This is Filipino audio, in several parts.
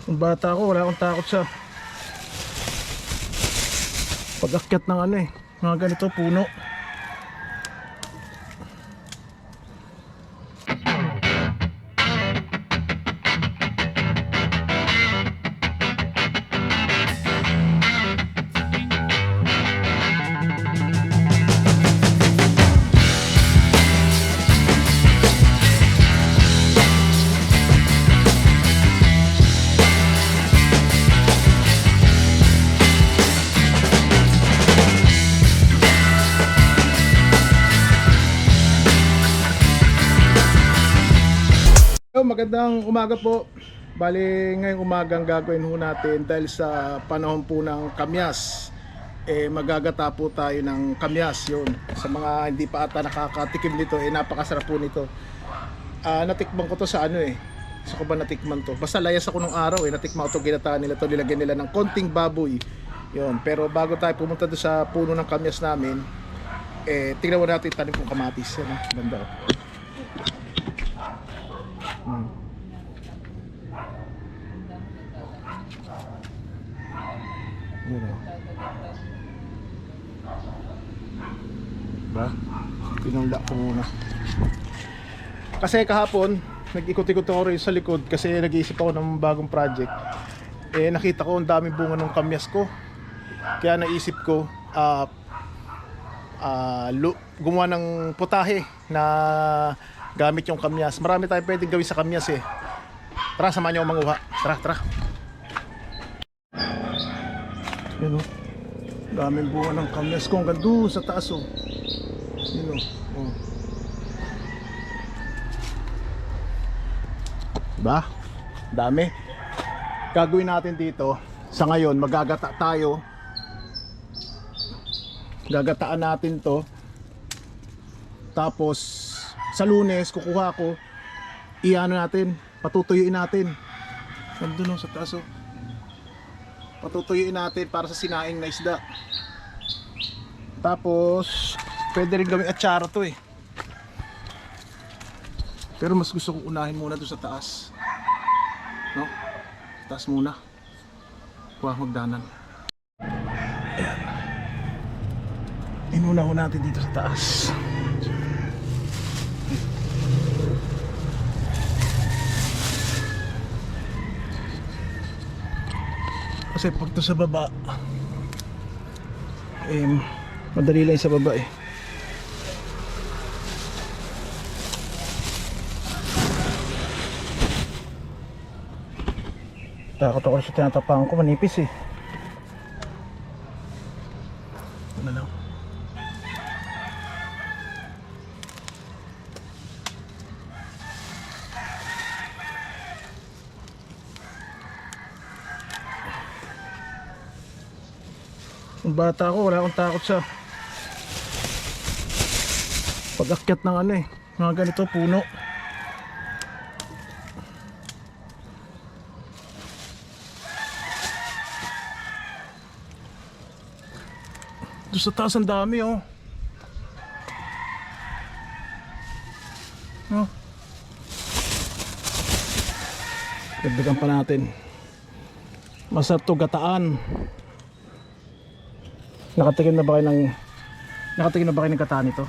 Nung bata ako, wala akong takot sa pag-akyat ng ano eh, mga ganito puno. Magandang umaga po. Bali ngayong umagang gagawin ho natin dahil sa panahon po ng kamyas, magagata po tayo ng kamyas. Yun, sa mga hindi pa ata nakakatikim nito, napakasarap po nito. Natikman ko to sa ano sa ko ba natikman to? Basta layas ako nung araw natikman ko to, ginataan nila to, nilagyan nila ng konting baboy. Yun, pero bago tayo pumunta doon sa puno ng kamyas namin, tingnan mo natin tanim kong kamatis. Yan, ganda. Diba? Pinula ko muna. Kasi kahapon nag-ikot-ikot ako rin sa likod kasi nag-iisip ako ng bagong project. Nakita ko ang daming bunga ng kamyas ko. Kaya naisip ko gumawa ng putahe na gamit yung kamyas. Marami tayong pwedeng gawin sa kamyas Tara, samahan niyo ako manguha. Tara. Yan daming bunga ng kamyas ko hanggang doon sa taas Yan Diba? Dami. Gagawin natin dito sa ngayon, magagata tayo. Gagataan natin to. Tapos sa Lunes kukuha ko, iano natin, patutuyuin natin. Nandun sa taas patutuyuin natin para sa sinaing na isda. Tapos pwede rin gawing atsara to pero mas gusto kong unahin muna doon sa taas, no? Taas muna, kuha magdanan. Ayan, inuna ko natin dito sa taas. Kasi pag to sa baba, madali lang sa baba Takot ako sa tinatapangan ko, manipis Ano lang. Nung bata ako, wala akong takot sa pag-akyat ng mga ganito puno. Doon sa taas ang dami dagdagan pa natin. Masarap to gataan. Nakatikim na ba kayo ng gataan ito?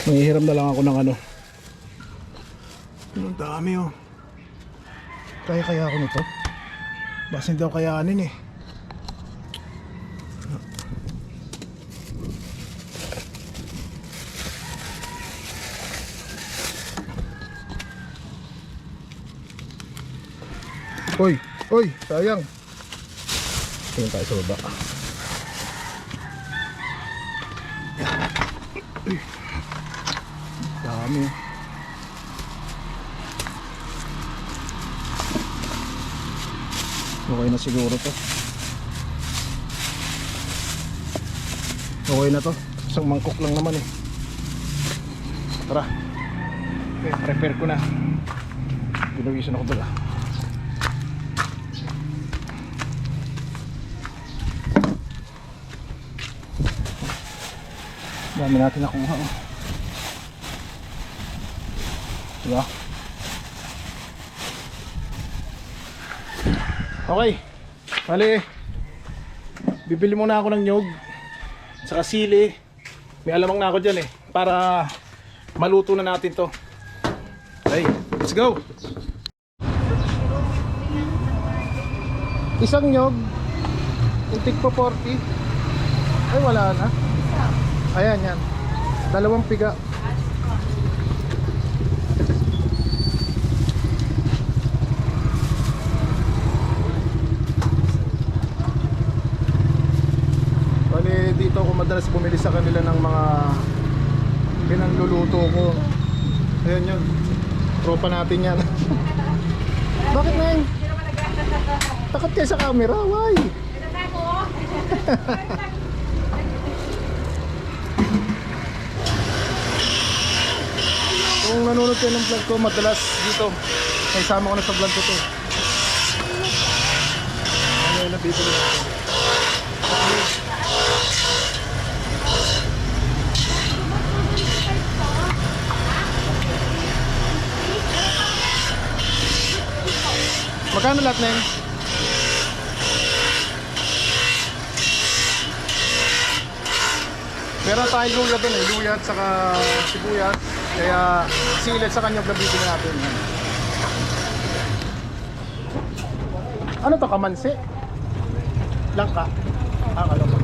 Nangihiram na lang ako ng ang dami kaya ako nito. Basta hindi ako kayanin Oy, sayang. Tingin tayo sa baba. Dami. Okay na siguro to. Okay na to. Isang mangkok lang naman Tara. Okay, prepare ko na. Pinawisan ako pala. Dami natin nakuha. Oh. Diba? Okay. Bali, bibili muna ako ng nyog. Saka sili. May alamang na ako dyan eh. Para maluto na natin to. Okay, let's go! Isang nyog. Intik po 40. Ay, wala na. Ayan, yan. 2 piga. Bali, dito ako madalas bumili sa kanila ng mga pinanluluto ko. Ayan yun. Tropa natin yan. Bakit na yun? Takot kayo sa camera, why? Kung nanonood kayo ng vlog ko, madalas dito may sama ko na sa vlog ko to. Ano yun, nabibili natin. Magkano lahat na yun? Meron tayong luya dun eh, luya at saka sibuyas. Kaya silit sa kanyang gabiti natin. Ano to, kamansi? Langka? Akala ko.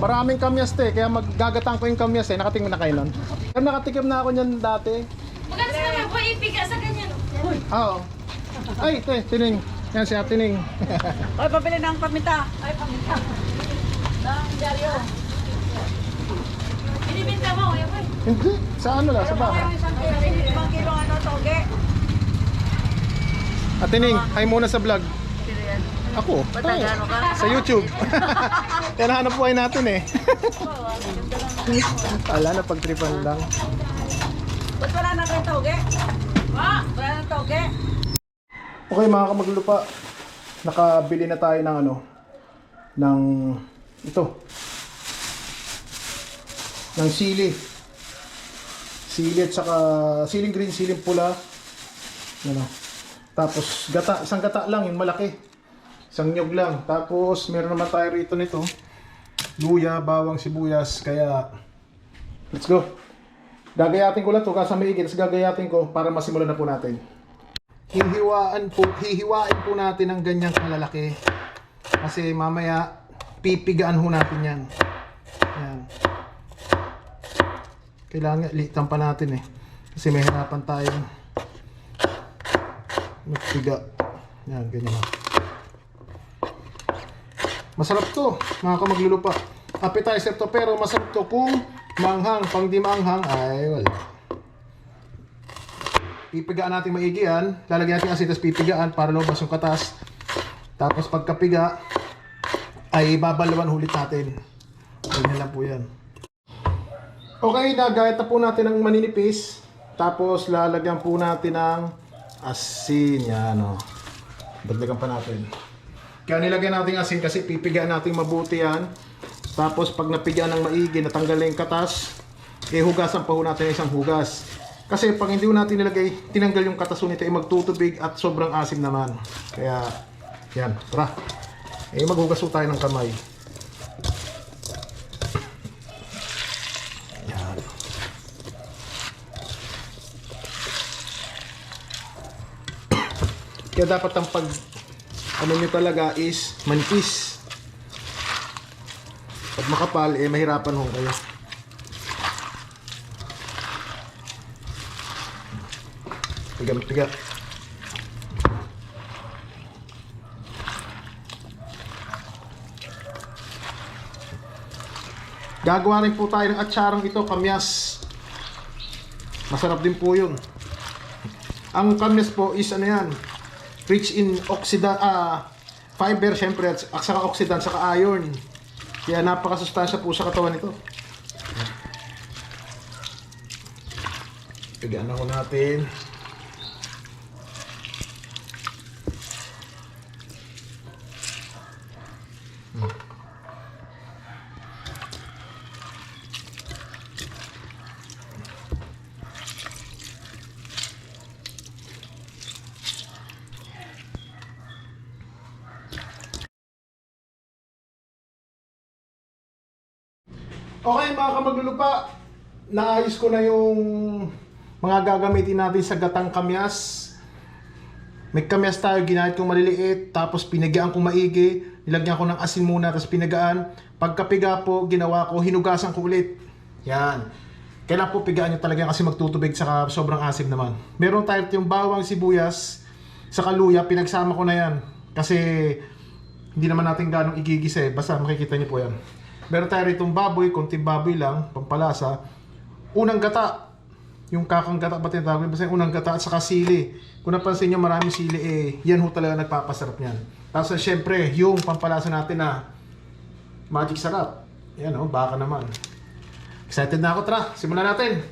Maraming kamyas te, kaya maggagatang ko yung kamyas eh. Nakatingin na kayo nun. Pero nakatikim na ako niyan dati. Maganda sa naman po, ipiga sa ganyan. Oo. Ay, te, tining. Yan siya, tining. Ay, pabili ng paminta. Ay, paminta. Diaryo. Binibinta mo, kuya boy. Hindi, sa ano lang, sa bahay. Isang kilo ano, toge. At tining, hi muna sa vlog. Ako? Patagano ka? Sa YouTube. Yan ang hanap buhay natin eh. Ala na pagtripan lang. Ba't wala na kayong toge? Wala na toge? Okay mga kamaglulupa, nakabili na tayo ng ano, ng ito, ng sili at saka siling green, siling pula, ano. Tapos gata, isang gata lang, yung malaki, isang nyog lang. Tapos meron naman tayo rito nito, luya, bawang, sibuyas. Kaya let's go. Gagayatin ko lang to kasi maigi, tapos gagayatin ko para masimulan na po natin. Hihiwain po natin ng ganyang kalalaki kasi mamaya pipigaan ho natin yan. Yan. Kailangan litan pa natin eh kasi may hirapan tayo magpiga. Yan, ganyan. Masarap to mga kamaglulupa. Appetizer to pero masarap to kung manghang. Pang di manghang ay wala. Pipigaan natin maigi yan. Lalagyan natin asin, tapos pipigaan para lumabas yung katas. Tapos pagkapiga ay babalawan ulit natin. Ganyan lang po yan. Okay, nagayat na po natin ng maninipis. Tapos lalagyan po natin ng asin. Yan o. Dagdagan pa natin. Kaya nilagyan natin asin kasi pipigaan natin mabuti yan. Tapos pag napigaan ng maigi, natanggal na yung katas, hugasan pa ho natin isang hugas. Kasi pag hindi natin nilagay, tinanggal yung kataso nito, magtutubig at sobrang asim naman. Kaya, yan, tara. Maghugas po tayo ng kamay. Yan. Kaya dapat ang pag, ano nyo talaga is manipis. Pag makapal, mahirapan ho kayo. Piga. Gagawa rin po tayo ng atsarang ito, kamyas. Masarap din po yun. Ang kamyas po is ano yan, rich in fiber syempre at saka oxidant saka iron. Kaya napakasustansya po sa katawan nito. Pigaan na ho natin. Okay mga kamaglulupa, naayos ko na yung mga gagamitin natin sa gatang kamyas. May kamyas tayo, ginahit kong maliliit, tapos pinagaan kong maigi, nilagyan ko ng asin muna, tapos pinagaan. Pagkapiga po, ginawa ko, hinugasan ko ulit. Yan. Kailangan po pigaan nyo talaga kasi magtutubig, saka sobrang asim naman. Meron tayo yung bawang, sibuyas, saka luya, pinagsama ko na yan. Kasi hindi naman natin ganong igigisa basta makikita nyo po yan. Meron tayo rito baboy, konting baboy lang, pampalasa. Unang gata, yung kakang gata ba tinatawag? Basta yung unang gata at saka sili. Kung napansin nyo maraming sili, yan ho talaga nagpapasarap yan. Tapos syempre, yung pampalasa natin na magic sarap. Yan ho, baka naman. Excited na ako, tara, simulan natin.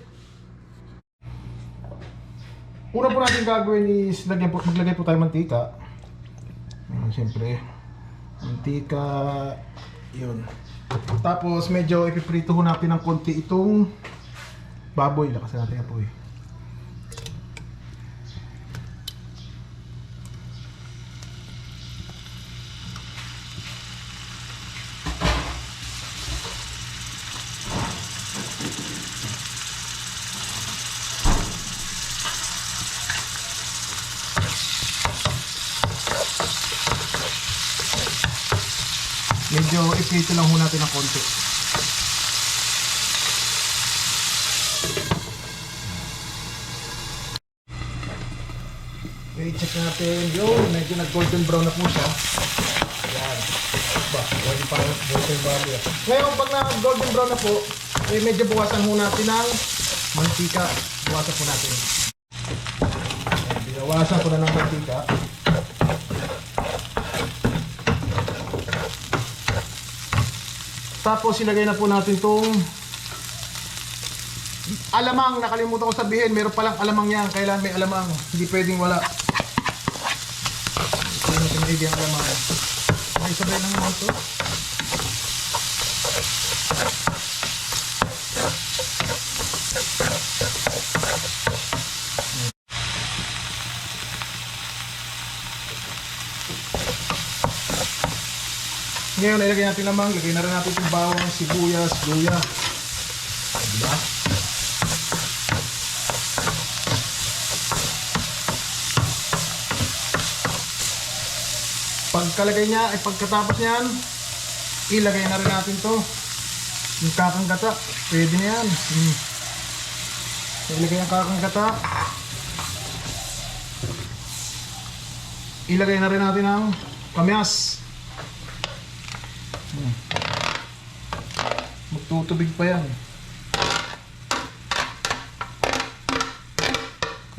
Una po natin gagawin is maglagay po tayo mantika. Syempre, mantika, yun. Tapos medyo ipiprito ho natin ng konti itong baboy. Lakasan natin ang apoy. Medyo iprito lang ho natin ng konti. Okay, check natin. Yun, medyo nag-golden brown na po siya. Ayan. Ba, pwede pa golden brown yan. Ngayon, pag na-golden brown na po, medyo buwasan ho natin ng mantika. Buwasan po natin. Binawasan ko na ng mantika. Tapos ilagay na po natin itong alamang. Nakalimutan ko sabihin, meron palang alamang yan. Kailangan may alamang, hindi pwedeng wala. Ito natin maigi ang alamang. Okay, sabay lang naman ito. Ngayon, ilagay natin lamang, lagay na rin natin itong bawang, sibuyas, luya. Diba? Pagkalagay niya, pagkatapos niyan, ilagay na rin natin to. Yung kakang gata, pwede na yan. Ilagay ang kakang gata. Ilagay na rin natin ang kamyas. Magtutubig pa yan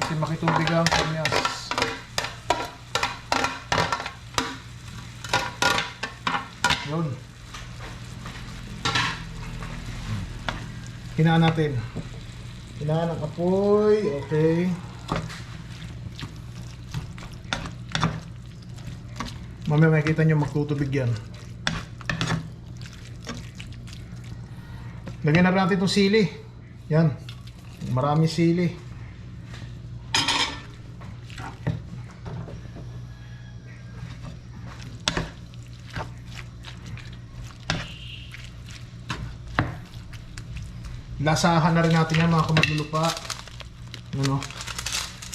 kasi makitubig ang kamyas. Yun, hinaan natin, hinaan ang apoy. Okay, mamaya makikita nyo magtutubig yan. Lagyan na natin itong sili. Yan. Maraming sili. Lasahan na rin natin yan mga kamaglulupa. Ano?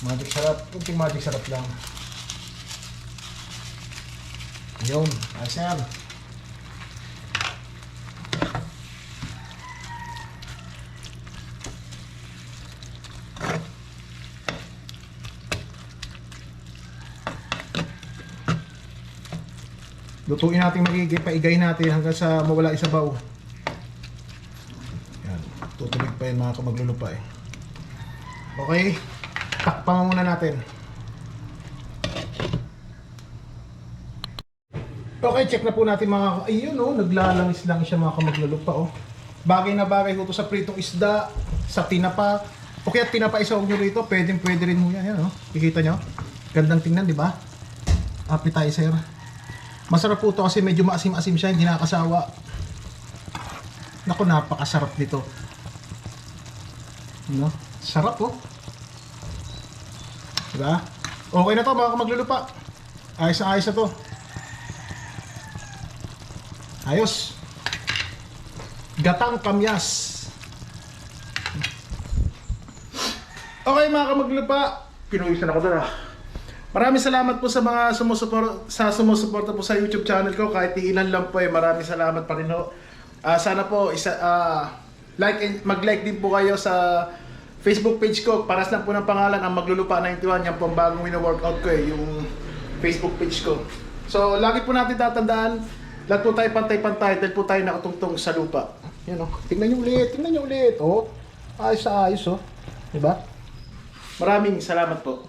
Magic sarap. Kunting magic sarap lang. Yun. Ayos na yan. Lutuin natin magiging, paigay natin hanggang sa mawala isabaw. Yan, tutubig pa yan mga kamaglulupa eh. Okay, takpan muna natin. Okay, check na po natin mga, ayun oh, naglalangis lang siya mga kamaglulupa oh. Bagay na bagay ko to sa pritong isda, sa tinapa, O kaya pinapaisawag nyo rito, pwede rin mo yan. Yan, oh. Kikita nyo? Gandang tingnan, di ba? Appetizer. Masarap po ito kasi medyo maasim-asim siya, hindi nakakasawa. Naku, napakasarap nito. No? Sarap oh. Diba? Okay na to mga kamaglulupa. Ayos na ayos na to. Ayos. Gatang kamyas. Okay mga kamaglulupa. Pinuwisan ako doon ah. Maraming salamat po sa mga sumusuporta po sa YouTube channel ko. Kahit ilan lang po maraming salamat pa rin ho. Sana po mag-like din po kayo sa Facebook page ko. Paras lang po ng pangalan ang Maglulupa 91. Yan po ang bagong wino-workout ko yung Facebook page ko. So lagi po natin tatandaan, lahat po tayo pantay-pantay dahil po tayo nakatungtong sa lupa. Yan oh. Tingnan nyo ulit. Oh. Ayos na ayos oh. Diba? Maraming salamat po.